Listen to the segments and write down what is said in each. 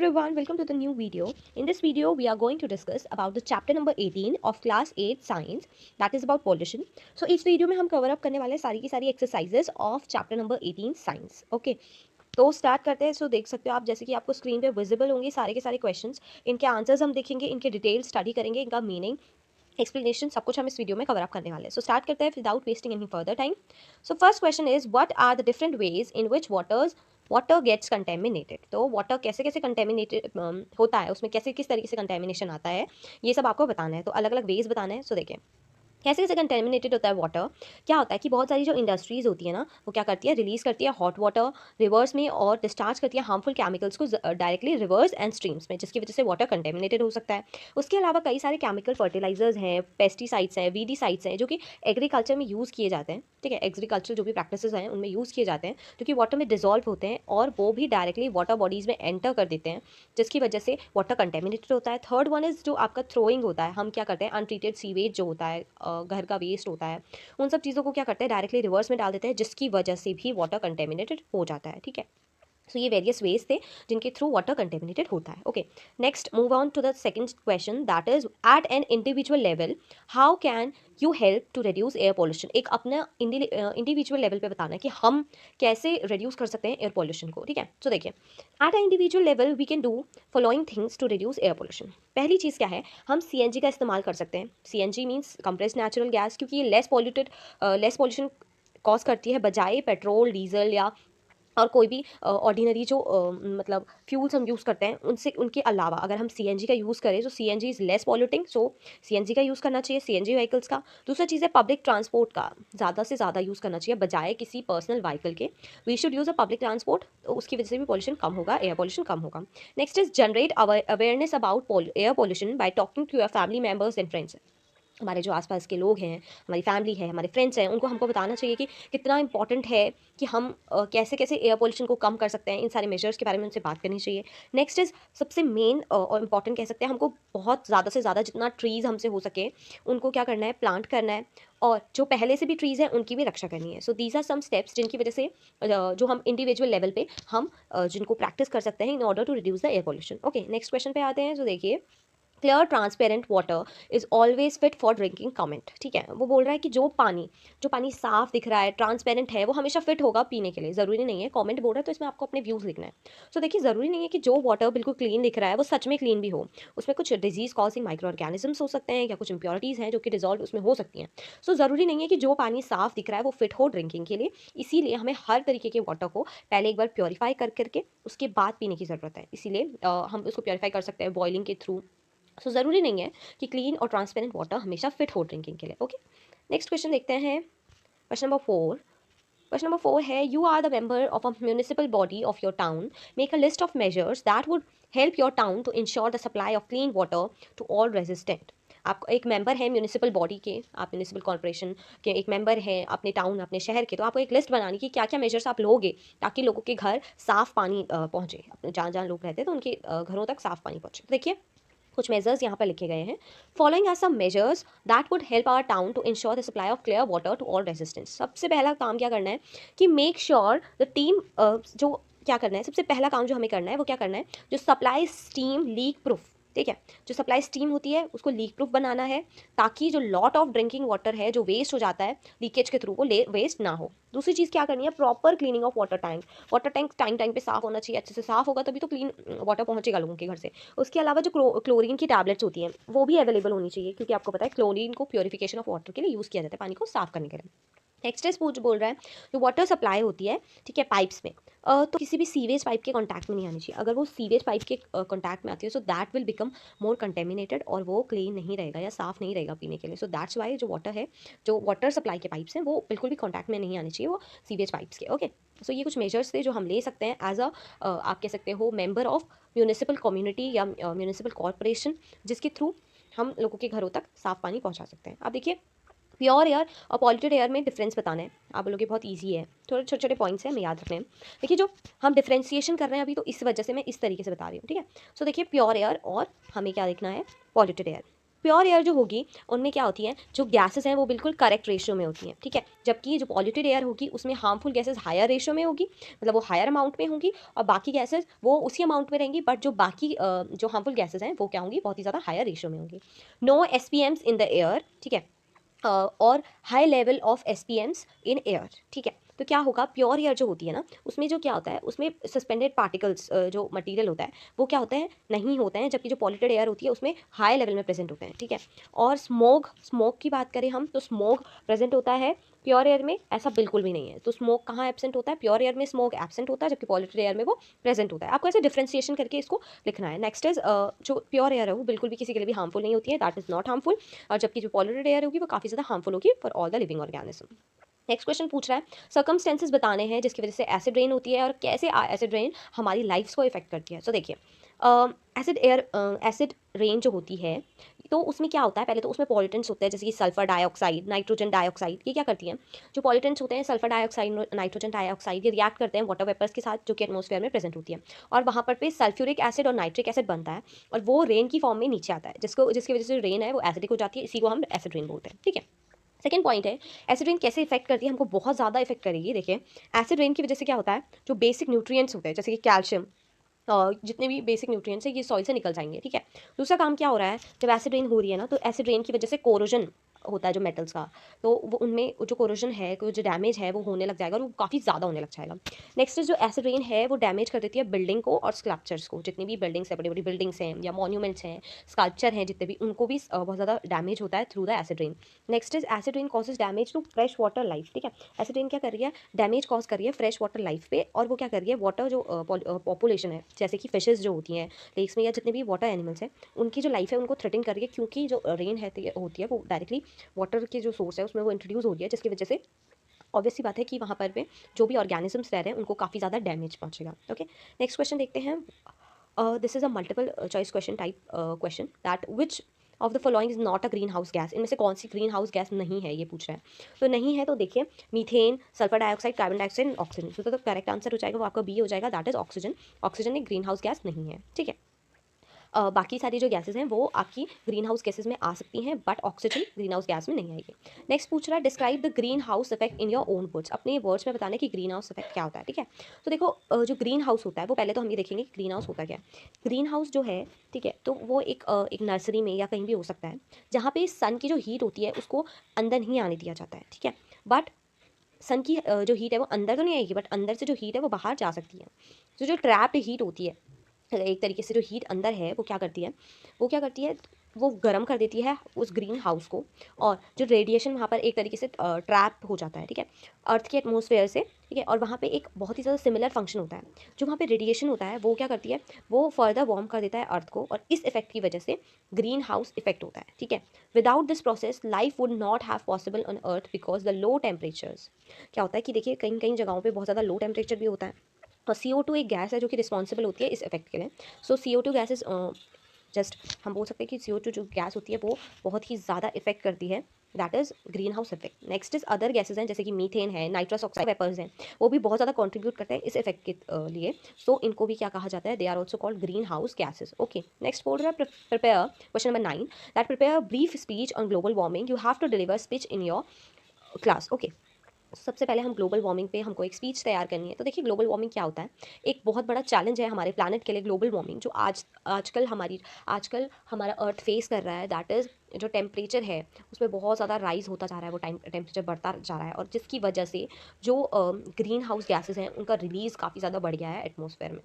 everyone, welcome to the new video. In this video, we are going to discuss about the chapter number 18 of class 8 science, that is about pollution. So इस video में हम cover up करने वाले हैं सारी की सारी exercises of chapter number 18 science. Okay, तो स्टार्ट करते हैं. सो देख सकते हो आप, जैसे कि आपको स्क्रीन पे विजिबल होंगे सारे के सारे क्वेश्चंस. इनके आंसर्स हम देखेंगे, इनके डिटेल स्टडी करेंगे, इनका मीनिंग, एक्सप्लेनेशन, सब कुछ हम इस वीडियो में कवर अप करने वाले हैं. सो स्टार्ट करते हैं without wasting any further time. So first question is what are the different ways in which water gets contaminated. तो वाटर कैसे कैसे कंटेमिनेटेड होता है, उसमें कैसे किस तरीके से कंटेमिनेशन आता है, ये सब आपको बताना है. तो अलग अलग वेज बताना है. सो देखिए कैसे कैसे कंटेमिनेटेड होता है वाटर. क्या होता है कि बहुत सारी जो इंडस्ट्रीज़ होती है ना, वो क्या करती है, रिलीज़ करती है हॉट वाटर रिवर्स में और डिस्चार्ज करती है हार्मफुल केमिकल्स को डायरेक्टली रिवर्स एंड स्ट्रीम्स में, जिसकी वजह से वाटर कंटेमिनेटेड हो सकता है. उसके अलावा कई सारे केमिकल फर्टिलाइजर्स हैं, पेस्टिसाइड्स हैं, वीडीसाइड्स हैं, जो कि एग्रीकल्चर में यूज़ किए जाते हैं. ठीक है, एग्रीकल्चर जो भी प्रैक्टिसेस हैं उनमें यूज़ किए जाते हैं, जो कि वाटर में डिजॉल्व होते हैं और वो भी डायरेक्टली वाटर बॉडीज़ में एंटर कर देते हैं, जिसकी वजह से वाटर कंटेमिनेटेड होता है. थर्ड वन इज़ जो आपका थ्रोइंग होता है. हम क्या करते हैं, अनट्रीटेड सीवेज जो होता है, घर का वेस्ट होता है, उन सब चीज़ों को क्या करते हैं, डायरेक्टली रिवर्स में डाल देते हैं, जिसकी वजह से भी वाटर कंटेमिनेटेड हो जाता है. ठीक है, सो ये वेरियस वेज थे जिनके थ्रू वाटर कंटेमिनेटेड होता है. Okay, next move on to the second question, that is at an individual level how can you help to reduce air pollution. एक अपना इंडिविजुअल लेवल पे बताना है कि हम कैसे रिड्यूस कर सकते हैं एयर पॉल्यूशन को. ठीक है, सो देखिए at a individual level we can do following things to reduce air pollution. पहली चीज़ क्या है, हम सीएनजी का इस्तेमाल कर सकते हैं. CNG means compressed natural gas, क्योंकि ये लेस पॉल्यूशन कॉज करती है बजाय पेट्रोल, डीजल या और कोई भी ऑर्डिनरी जो मतलब फ्यूल्स हम यूज़ करते हैं उनसे, उनके अलावा अगर हम सीएनजी का यूज़ करें तो CNG is less polluting. So CNG का यूज़ करना चाहिए, सीएनजी व्हीकल्स का. दूसरा चीज़ है पब्लिक ट्रांसपोर्ट का ज़्यादा से ज़्यादा यूज़ करना चाहिए बजाय किसी पर्सनल व्हीकल के. We should use a public transport, तो उसकी वजह से भी पॉल्यूशन कम होगा, एयर पॉल्यूशन कम होगा. Next is generate awareness about air pollution by talking to your family members and friends. हमारे जो आसपास के लोग हैं, हमारी फैमिली है, हमारे फ्रेंड्स हैं, उनको हमको बताना चाहिए कि कितना इंपॉर्टेंट है कि हम कैसे कैसे एयर पोल्यूशन को कम कर सकते हैं. इन सारे मेजर्स के बारे में उनसे बात करनी चाहिए. नेक्स्ट इज सबसे मेन और इम्पॉर्टेंट कह सकते हैं, हमको बहुत ज़्यादा से ज़्यादा जितना ट्रीज़ हमसे हो सके उनको क्या करना है, प्लांट करना है, और जो पहले से भी ट्रीज़ हैं उनकी भी रक्षा करनी है. So these are some steps जिनकी वजह से जो हम इंडिविजुअल लेवल पे हम जिनको प्रैक्टिस कर सकते हैं in order to reduce the air pollution. Okay, next question पे आते हैं. तो देखिए clear transparent water is always fit for drinking comment. ठीक है, वो बोल रहा है कि जो पानी साफ दिख रहा है, ट्रांसपेरेंट है, वो हमेशा फिट होगा पीने के लिए. ज़रूरी नहीं है, कमेंट बोल रहा है तो इसमें आपको अपने व्यूज़ लिखना है. सो देखिए ज़रूरी नहीं है कि जो वाटर बिल्कुल क्लीन दिख रहा है वो सच में क्लीन भी हो. उसमें कुछ डिजीज कॉजिंग माइक्रो ऑर्गेनिजम्स हो सकते हैं या कुछ इंप्योरिटीज़ हैं जो कि डिजॉल्व उसमें हो सकती हैं. सो ज़रूरी नहीं है कि जो पानी साफ दिख रहा है वो फिट हो ड्रिंकिंग के लिए. इसीलिए हमें हर तरीके के वाटर को पहले एक बार प्योरीफाई कर करके उसके बाद पीने की ज़रूरत है. इसीलिए हम उसको प्योरीफाई कर सकते हैं बॉइलिंग के थ्रू. सो ज़रूरी नहीं है कि क्लीन और ट्रांसपेरेंट वाटर हमेशा फिट हो ड्रिंकिंग के लिए. ओके, नेक्स्ट क्वेश्चन देखते हैं. Question number 4. क्वेश्चन नंबर 4 है, you are the member of a municipal body of your town, make a list of measures that would help your town to ensure the supply of clean water to all residents. आप एक member है municipal body के, आप municipal corporation के एक member हैं अपने town, अपने शहर के. तो आपको एक लिस्ट बनानी कि क्या क्या मेजर्स आप लोगे ताकि लोगों के घर साफ पानी पहुंचे, जहाँ जहाँ लोग रहते हैं तो उनके घरों तक साफ पानी पहुंचे. तो देखिए कुछ मेजर्स यहाँ पर लिखे गए हैं. Following are some measures that would help our town to ensure the supply of clear water to all residents. सबसे पहला काम क्या करना है कि मेक श्योर द टीम, जो क्या करना है, सबसे पहला काम जो हमें करना है वो क्या करना है, जो सप्लाई स्टीम लीक प्रूफ. ठीक है, जो सप्लाई स्टीम होती है उसको लीक प्रूफ बनाना है, ताकि जो लॉट ऑफ ड्रिंकिंग वाटर है जो वेस्ट हो जाता है लीकेज के थ्रू, वो वेस्ट ना हो. दूसरी चीज़ क्या करनी है, proper cleaning of water tank. Water tank time time पे साफ होना चाहिए, अच्छे से साफ होगा तभी तो क्लीन वाटर पहुंचेगा लोगों के घर से. उसके अलावा जो क्लोरीन की टैबलेट्स होती हैं वो भी अवेलेबल होनी चाहिए, क्योंकि आपको पता है क्लोरीन को प्योरीफिकेशन ऑफ वाटर के लिए यूज़ किया जाता है, पानी को साफ करने के लिए. नेक्स्ट इज पूछ बोल रहा है, जो वाटर सप्लाई होती है, ठीक है, पाइप्स में, तो किसी भी सीवेज पाइप के कांटेक्ट में नहीं आनी चाहिए. अगर वो सीवेज पाइप के कांटेक्ट में आती है so that will become more contaminated और वो क्लीन नहीं रहेगा या साफ नहीं रहेगा पीने के लिए. सो दैट्स वाई जो वाटर है, जो वाटर सप्लाई के पाइप्स हैं वो बिल्कुल भी कांटेक्ट में नहीं आनी चाहिए वो सीवेज पाइप्स के. ओके, सो ये कुछ मेजर्स थे जो हम ले सकते हैं एज अ, आप कह सकते हो, मेंबर ऑफ म्यूनिसिपल कम्युनिटी या म्यूनिसिपल कॉरपोरेशन, जिसके थ्रू हम लोगों के घरों तक साफ पानी पहुंचा सकते हैं. अब देखिए प्योर एयर और पॉल्यूटेड एयर में डिफरेंस बताना है. आप बोलोगे बहुत इजी है, थोड़े छोटे छोटे पॉइंट्स हैं, हमें याद रखने हैं. देखिए जो हम डिफ्रेंसिएशन कर रहे हैं अभी, तो इस वजह से मैं इस तरीके से बता रही हूँ. ठीक है, सो देखिए प्योर एयर और हमें क्या देखना है, पॉल्यूटेड एयर. प्योर एयर जो होगी उनमें क्या होती है, जो गैसेस हैं वो बिल्कुल करेक्ट रेशियो में होती हैं, ठीक है। जबकि जो पॉल्यूटेड एयर होगी उसमें हार्मफुल गैसेस हायर रेशियो में होगी, मतलब वो हायर अमाउंट में होंगी, और बाकी गैसेस वो उसी अमाउंट में रहेंगी, बट जो बाकी जो हार्मफुल गैसेस हैं वो क्या होंगी, बहुत ही ज़्यादा हायर रेशियो में होंगी। No SPMs in the air, ठीक है, और high level of SPMs in air, ठीक है। तो क्या होगा, प्योर एयर जो होती है ना, उसमें जो क्या होता है, उसमें सस्पेंडेड पार्टिकल्स जो मटेरियल होता है वो क्या होता है, नहीं होते हैं, जबकि जो पॉल्यूटेड एयर होती है उसमें हाई लेवल में प्रेजेंट होते हैं, ठीक है। और स्मोक स्मोक की बात करें हम, तो स्मोक प्रेजेंट होता है प्योर एयर में, ऐसा बिल्कुल भी नहीं है। तो स्मोक कहाँ एब्सेंट होता है, प्योर एयर में स्मोक एब्सेंट होता है, जबकि पॉल्यूटेड एयर में वो प्रेजेंट होता है। आपको ऐसे डिफ्रेंसिएशन करके इसको लिखना है। नेक्स्ट इज जो प्योर एयर है वो बिल्कुल भी किसी के लिए भी हार्मफुल नहीं होती है, दैट इज नॉट हार्मफुल, और जबकि जो पॉल्यूटेड एयर होगी वो काफ़ी ज़्यादा हार्मफुल होगी for all the living organism. Next question पूछ रहा है, सर्कमस्टेंसेस बताने हैं जिसकी वजह से एसिड रेन होती है और कैसे एसिड रेन हमारी लाइफ्स को इफेक्ट करती है। सो देखिए, एसिड रेन जो होती है, तो उसमें क्या होता है, पहले तो उसमें पॉल्यूटेंट्स होते हैं जैसे कि सल्फर डाइऑक्साइड, नाइट्रोजन डाइऑक्साइड। ये क्या करती हैं, जो पॉल्यूटेंट्स होते हैं सल्फर डाइऑक्साइड, नाइट्रोजन डाइऑक्साइड, ये रिएक्ट करते हैं वाटर वेपर्स के साथ जो कि एटमॉस्फेयर में प्रेजेंट होती है, और वहाँ पर पे सल्फ्यूरिक एसिड और नाइट्रिक एसिड बनता है, और वो रेन की फॉर्म में नीचे आता है, जिसकी वजह से रेन है वो एसिडिक हो जाती है, इसी को हम एसिड रेन बोलते हैं, ठीक है। सेकंड पॉइंट है, एसिड रेन कैसे इफेक्ट करती है, हमको बहुत ज़्यादा इफेक्ट करेगी। देखिए, एसिड रेन की वजह से क्या होता है, जो बेसिक न्यूट्रिएंट्स होते हैं जैसे कि कैल्शियम, जितने भी बेसिक न्यूट्रिएंट्स हैं ये सॉइल से निकल जाएंगे, ठीक है। दूसरा काम क्या हो रहा है, जब एसिड रेन हो रही है ना, तो एसिड रेन की वजह से कोरोजन होता है जो मेटल्स का, तो वो उनमें जो कोरोजन है, जो डैमेज है वो होने लग जाएगा, और वो काफ़ी ज़्यादा होने लग जाएगा। नेक्स्ट जो एसिड रेन है वो डैमेज कर देती है बिल्डिंग को और स्कल्पचर्स को, जितनी भी बिल्डिंग्स है, बड़ी बड़ी बिल्डिंग्स हैं या मॉन्यूमेंट्स हैं, स्कल्पचर हैं जितने भी, उनको भी बहुत ज़्यादा डैमेज होता है through the acid rain. Next is acid rain causes damage to fresh water life, ठीक है। एसिड रेन क्या कर रही है, डैमेज कॉज कर रही है फ्रेश वाटर लाइफ पे, और वो क्या कर रही है, वाटर जो पॉपुलेशन है जैसे कि फिशेज जो होती हैं लेक्स में, या जितने भी वाटर एनिमल्स हैं, उनकी जो लाइफ है उनको थ्रेटन कर रही है, क्योंकि जो रेन है होती है वो डायरेक्टली वाटर के जो सोर्स है उसमें वो इंट्रोड्यूस हो रही है, जिसकी वजह से ऑब्वियस सी बात है कि वहाँ पर पे जो भी ऑर्गेनिजम्स रह रहे हैं उनको काफ़ी ज़्यादा डैमेज पहुँचेगा। ओके, नेक्स्ट क्वेश्चन देखते हैं। This is a multiple choice question type question, that which of the following is not a green house gas, इनमें से कौन सी ग्रीन हाउस गैस नहीं है, ये पूछ रहा है। तो नहीं है तो देखिए, methane, sulphur dioxide, carbon dioxide, oxygen. तो करेक्ट आंसर हो जाएगा वो आपका बी हो जाएगा, दैट इज ऑक्सीजन। ऑक्सीजन एक ग्रीन हाउस गैस नहीं है, ठीक है। बाकी सारी जो गैसेज हैं वो आपकी ग्रीन हाउस गैसेज में आ सकती हैं, but oxygen green house gas में नहीं आएगी। नेक्स्ट पूछ रहा है, describe the green house effect in your own words, अपने वर्ड्स में बताने कि ग्रीन हाउस इफेक्ट क्या होता है, ठीक है। तो देखो, जो ग्रीन हाउस होता है वो पहले तो हम ये देखेंगे कि ग्रीन हाउस होता क्या है। ग्रीन हाउस जो है, ठीक है, तो वो एक नर्सरी में या कहीं भी हो सकता है जहाँ पे सन की जो हीट होती है उसको अंदर नहीं आने दिया जाता है, ठीक है। बट सन की जो हीट है वो अंदर तो नहीं आएगी, बट अंदर से जो हीट है वो बाहर जा सकती है। तो जो ट्रैप्ड हीट होती है, एक तरीके से जो हीट अंदर है वो क्या करती है, वो क्या करती है, वो गर्म कर देती है उस ग्रीन हाउस को, और जो रेडिएशन वहाँ पर एक तरीके से ट्रैप हो जाता है, ठीक है, अर्थ के एटमॉस्फेयर से, ठीक है। और वहाँ पे एक बहुत ही ज़्यादा सिमिलर फंक्शन होता है, जो वहाँ पे रेडिएशन होता है वो क्या करती है, वो फर्दर वार्म कर देता है अर्थ को, और इस इफेक्ट की वजह से ग्रीन हाउस इफेक्ट होता है, ठीक है। Without this process life would not have possible on earth because the low temperatures. क्या होता है कि देखिए, कहीं कहीं जगहों पे बहुत ज़्यादा लो टेम्परेचर भी होता है, और CO2 एक गैस है जो कि रिस्पॉन्सिबल होती है इस इफेक्ट के लिए। सो CO2 गैस इज जस्ट, हम बोल सकते हैं कि CO2 जो गैस होती है वो बहुत ही ज़्यादा इफेक्ट करती है, that is green house effect. Next is other gases हैं जैसे कि मीथेन है, नाइट्रस ऑक्साइड वेपर्स हैं, वो भी बहुत ज़्यादा कंट्रीब्यूट करते हैं इस इफेक्ट के लिए। सो इनको भी क्या कहा जाता है, they are also called greenhouse gases. Okay, next बोल रहा है, prepare question number 9, that prepare brief speech on global warming, you have to deliver speech in your class. Okay, सबसे पहले हम ग्लोबल वार्मिंग पे हमको एक स्पीच तैयार करनी है। तो देखिए, ग्लोबल वार्मिंग क्या होता है, एक बहुत बड़ा चैलेंज है हमारे प्लानट के लिए ग्लोबल वार्मिंग, जो आजकल हमारा अर्थ फेस कर रहा है, दैट इज़ जो टेम्परेचर है उसमें बहुत ज़्यादा राइज होता जा रहा है, वो टेम्परेचर बढ़ता जा रहा है, और जिसकी वजह से जो ग्रीन हाउस गैसेज हैं उनका रिलीज़ काफ़ी ज़्यादा बढ़ गया है एटमॉस्फेयर में।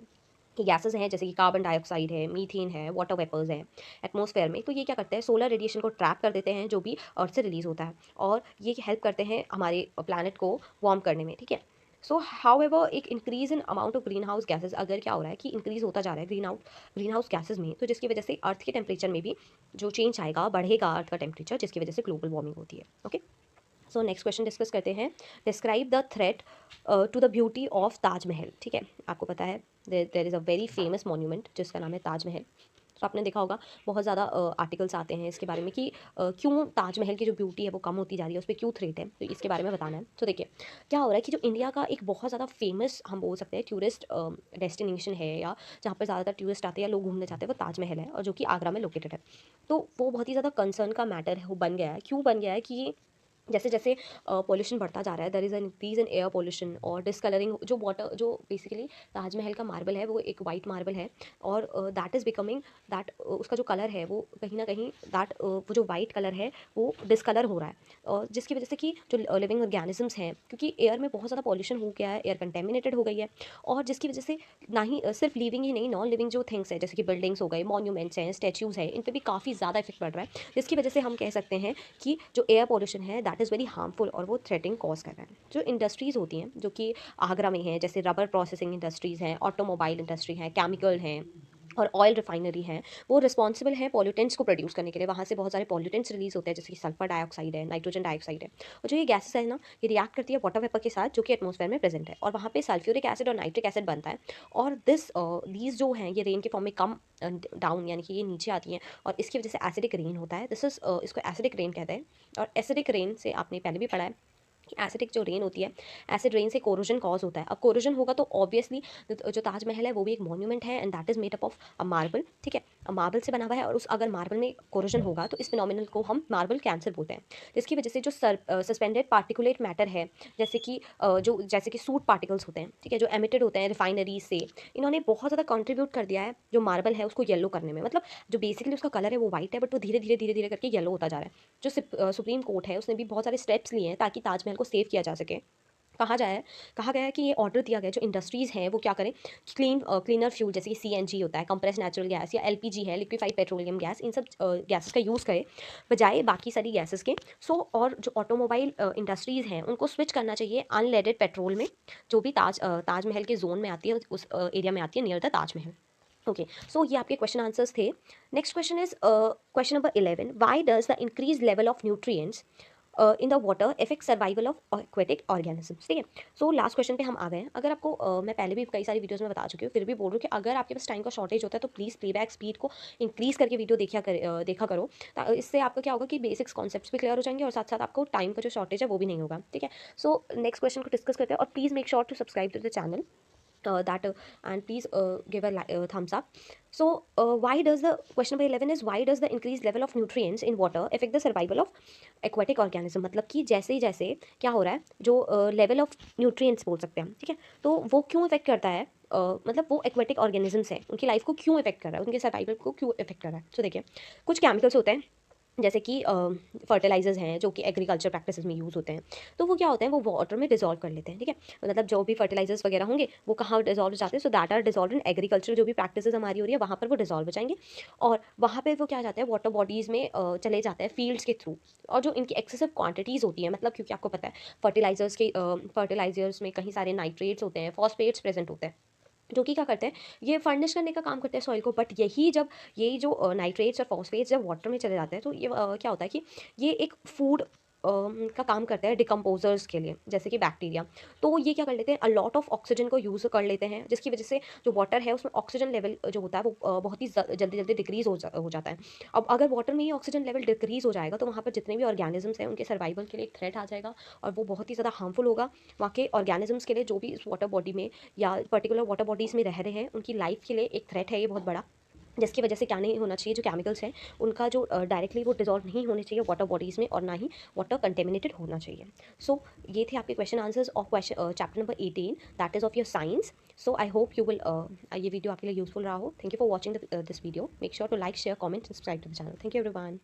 कि गैसेस हैं जैसे कि कार्बन डाइऑक्साइड है, मीथेन है, वाटर वेपर्स हैं एटमॉस्फेयर में, तो ये क्या करते हैं, सोलर रेडिएशन को ट्रैप कर देते हैं जो भी अर्थ से रिलीज होता है, और ये हेल्प करते हैं हमारे प्लानट को वार्म करने में, ठीक है। सो हाउ एवर एक increase in amount of green house gases, अगर क्या हो रहा है कि इंक्रीज होता जा रहा है ग्रीन हाउस गैसेज में, तो जिसकी वजह से अर्थ के टेम्परेचर में भी जो चेंज आएगा, बढ़ेगा अर्थ का टेम्परेचर, जिसकी वजह से ग्लोबल वार्मिंग होती है। Okay, so next question discuss करते हैं, describe the threat to the beauty of Taj Mahal, ठीक है। आपको पता है there is a very famous monument जिसका नाम है ताजमहल। तो आपने देखा होगा बहुत ज़्यादा आर्टिकल्स आते हैं इसके बारे में कि क्यों ताजमहल की जो ब्यूटी है वो कम होती जा रही है, उस पे क्यों थ्रेट है, तो इसके बारे में बताना है। तो देखिए क्या हो रहा है कि जो इंडिया का एक बहुत ज़्यादा फेमस हम बोल सकते हैं टूरिस्ट डेस्टिनेशन है, या जहाँ पर ज़्यादातर टूरिस्ट आते हैं या लोग घूमने जाते हैं, वो ताजमहल है, और जो कि आगरा में लोकेटेड है। तो वो बहुत ही ज़्यादा कंसर्न का मैटर है, वो बन गया है। क्यों बन गया है कि ये जैसे जैसे पॉल्यूशन बढ़ता जा रहा है, there is an increase in air pollution और डिस्कलरिंग। जो वाटर जो बेसिकली ताजमहल का मार्बल है वो एक वाइट मार्बल है, और दैट इज़ बिकमिंग दैट उसका जो कलर है वो कहीं ना कहीं दैट वो जो वाइट कलर है वो डिस्कलर हो रहा है, और जिसकी वजह से कि जो लिविंग ऑर्गेनिजम्स हैं, क्योंकि एयर में बहुत ज़्यादा पॉल्यूशन हो गया है, एयर कंटेमिनेटेड हो गई है, और जिसकी वजह से ना ही सिर्फ लिविंग ही नहीं, नॉन लिविंग जो थिंग्स है जैसे कि बिल्डिंग्स हो गए, मॉन्यूमेंट्स हैं, स्टैच्यूज़ हैं, इन पर भी काफ़ी ज़्यादा इफेक्ट पड़ रहा है, जिसकी वजह से हम कह सकते हैं कि जो एयर पॉल्यूशन है दैट इज़ वेरी हार्मफुल, और वो थ्रेटिंग कॉज कर रहा है। जो इंडस्ट्रीज़ होती हैं जो कि आगरा में हैं, जैसे रबर प्रोसेसिंग इंडस्ट्रीज़ हैं, ऑटोमोबाइल इंडस्ट्री है, केमिकल हैं, और ऑयल रिफाइनरी हैं, वो रिस्पॉन्सिबल हैं पॉल्यूटेंट्स को प्रोड्यूस करने के लिए। वहाँ से बहुत सारे पॉल्यूटेंट्स रिलीज होते हैं, जैसे कि सल्फर डाइऑक्साइड है, नाइट्रोजन डाइऑक्साइड है, और जो ये गैसेस है ना, ये रिएक्ट करती है वाटर वेपर के साथ जो कि एटमॉस्फेयर में प्रेजेंट है, और वहाँ पे सल्फ्यूरिक एसिड और नाइट्रिक एसिड बनता है, और दीज जो हैं ये रेन के फॉर्म में कम डाउन, यानी कि ये नीचे आती हैं, और इसकी वजह से एसिडिक रेन होता है। दिस इज इसको एसिडिक रेन कहते हैं, और एसिडिक रेन से आपने पहले भी पढ़ा है कि एसिडिक जो रेन होती है, एसिड रेन से कोरोजन कॉज होता है। अब कोरोजन होगा तो ऑब्वियसली जो ताजमहल है वो भी एक मॉन्यूमेंट है, and that is made up of a marble, ठीक है, मार्बल से बना हुआ है, और उस अगर मार्बल में कोरोजन होगा तो इस फिनोमिनल को हम मार्बल कैंसर बोलते हैं, जिसकी वजह से जो सस्पेंडेड पार्टिकुलेट मैटर है, जैसे कि जैसे कि सूट पार्टिकल्स होते हैं, ठीक है, जो एमिटेड होते हैं रिफाइनरी से, इन्होंने बहुत ज़्यादा कंट्रीब्यूट कर दिया है जो मार्बल है उसको येलो करने में। मतलब जो बेसिकली उसका कलर है वो वाइट है, बट वो धीरे धीरे धीरे धीरे करके येलो होता जा रहा है। जो सुप्रीम कोर्ट है उसने भी बहुत सारे स्टेप्स लिए हैं ताकि ताजमहल को सेव किया जा सके। कहा गया है कि ये ऑर्डर दिया गया जो इंडस्ट्रीज़ हैं वो क्या करें, क्लीनर फ्यूल जैसे कि सीएनजी होता है, कंप्रेस नेचुरल गैस, या एलपीजी है, लिक्विफाइड पेट्रोलियम गैस, इन सब गैसेस का यूज़ करें बजाय बाकी सारी गैसेस के। और जो ऑटोमोबाइल इंडस्ट्रीज़ हैं उनको स्विच करना चाहिए अनलेडेड पेट्रोल में, जो भी ताजमहल के जोन में आती है, उस एरिया में आती है नियर द ताजमहल। ओके, सो ये आपके क्वेश्चन आंसर्स थे। Next question is question number 11, why does the increase level of nutrients in the water effect survival of aquatic organisms. ठीक है, सो लास्ट क्वेश्चन पे हम आ गए हैं। अगर आपको मैं पहले भी कई सारी वीडियोस में बता चुकी हूँ, फिर भी बोल रही हूँ कि अगर आपके पास टाइम का शॉर्टेज होता है तो प्लीज़ प्लेबैक स्पीड को इंक्रीज़ करके वीडियो देखा करो। इससे आपका क्या होगा कि बेसिक्स कॉन्सेप्ट्स भी क्लियर हो जाएंगे, और साथ साथ आपको टाइम का जो शॉर्टेज है वो भी नहीं होगा। ठीक है, सो नेक्स्ट क्वेश्चन को डिस्कस करते हैं, और please make sure to subscribe to the channel that and please give a thumbs up. So why does the question number 11 is, why does the increased level of nutrients in water affect the survival of aquatic organism? मतलब कि जैसे ही जैसे क्या हो रहा है, जो level of nutrients बोल सकते हैं, ठीक है, तो वो क्यों इफेक्ट करता है, मतलब वो एक्वेटिक ऑर्गेनिजम्स हैं उनकी लाइफ को क्यों इफेक्ट कर रहा है, उनके सर्वाइवल को क्यों इफेक्ट कर रहा है। तो देखिए कुछ केमिकल्स होते हैं जैसे कि फर्टिलाइजर्स हैं जो कि एग्रीकल्चर प्रैक्टिसेस में यूज़ होते हैं, तो वो क्या होते हैं, वो वाटर में डिजॉल्व कर लेते हैं। ठीक है, मतलब जो भी फर्टिलाइजर्स वगैरह होंगे वो कहाँ डिजॉल्व हो जाते हैं, so that are dissolve in agriculture. जो भी प्रैक्टिसेस हमारी हो रही है वहाँ पर वो डिजॉल्व हो जाएंगे, और वहाँ पे वो क्या जाते हैं, वाटर बॉडीज़ में चले जाते हैं फील्ड्स के थ्रू। और जो इनकी एक्सेसिव क्वांटिटीज़ होती हैं, मतलब क्योंकि आपको पता है फर्टिलाइजर्स में कहीं सारे नाइट्रेट्स होते हैं, फॉस्फेट्स प्रेजेंट होते हैं, जो कि क्या करते हैं, ये फर्निश करने का काम करते हैं सॉइल को। बट यही जो नाइट्रेट्स और फॉस्फेट्स जब वाटर में चले जाते हैं तो ये क्या होता है कि ये एक फूड का काम करते हैं डिकम्पोजर्स के लिए, जैसे कि बैक्टीरिया। तो ये क्या कर लेते हैं, अ लॉट ऑफ ऑक्सीजन को यूज़ कर लेते हैं, जिसकी वजह से जो वाटर है उसमें ऑक्सीजन लेवल जो होता है वो बहुत ही जल्दी जल्दी डिक्रीज हो जाता है। अब अगर वाटर में ही ऑक्सीजन लेवल डिक्रीज हो जाएगा तो वहाँ पर जितने भी ऑर्गेनिजम्स हैं उनके सर्वाइवल के लिए एक थ्रेट आ जाएगा, और वो बहुत ही ज़्यादा हार्मफुल होगा वहाँ के ऑर्गेनिजम्स के लिए, जो भी इस वाटर बॉडी में या पर्टिकुलर वाटर बॉडीज़ में रह रहे हैं उनकी लाइफ के लिए एक थ्रेट है ये बहुत बड़ा। जिसकी वजह से क्या नहीं होना चाहिए, जो केमिकल्स हैं उनका जो डायरेक्टली वो डिजॉल्व नहीं होने चाहिए वाटर बॉडीज़ में, और ना ही वाटर कंटेमिनेटेड होना चाहिए। सो ये थे आपके question answers of question chapter number 18, that is of your science. So I hope you will ये वीडियो आपके लिए यूजफुल रहा हो। Thank you for watching this video. Make sure to like, share, comment, subscribe to the channel. Thank you everyone.